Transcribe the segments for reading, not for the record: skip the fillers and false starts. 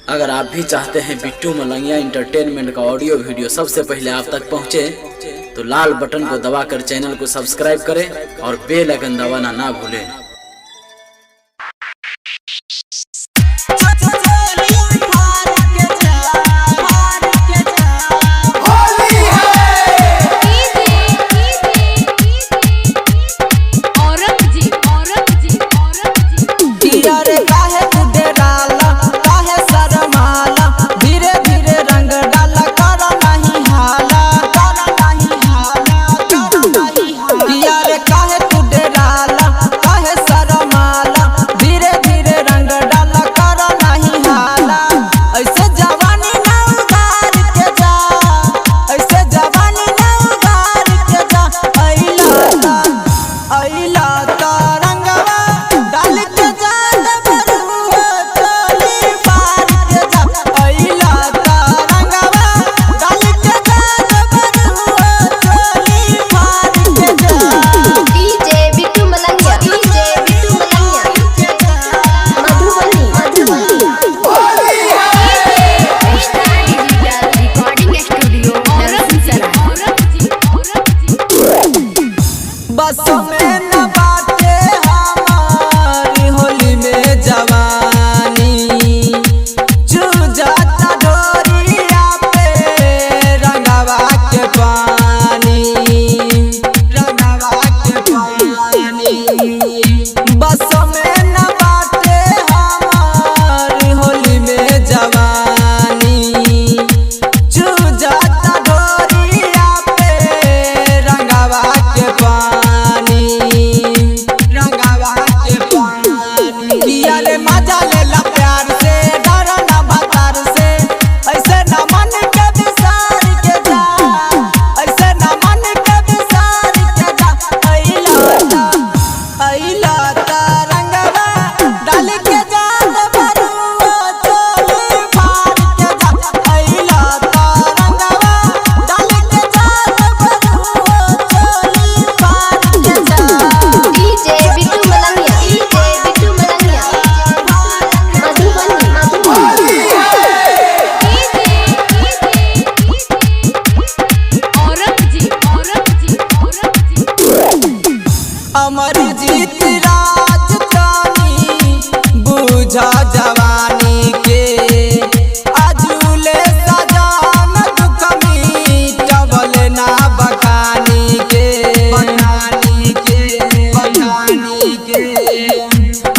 अगर आप भी चाहते हैं बिट्टू मलंगिया इंटरटेनमेंट का ऑडियो वीडियो सबसे पहले आप तक पहुंचे, तो लाल बटन को दबाकर चैनल को सब्सक्राइब करें और बेल आइकन दबाना ना भूलें। बस में न बाटे हमारी होली में जवानी, चूजाता डोरिया पे रंगवा के पानी, रंगवा के पानी। बस में न बाटे हमारी होली में जवानी, चूजाता डोरिया पे रंगवा के पानी। मजा ले ला प्यार से, डर ना भतार से, ऐसे ना मन के बिसार के जा, ऐसे ना मन के बिसार के जा। अइला ता रंगवा डाल के जा बरुआ चोली फाड़ के जा। अइला ता रंगवा डाल के जा बरुआ चोली फाड़ के जा। डीजे बिट्टू मलंगिया, अमरजीत राजधानी बुझा जवानी के, अजूले सजान दुख मिटवल ना बखानी के, बखानी के, बखानी के।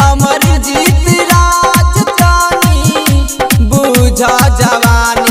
अमरजीत राजधानी बुझा जवानी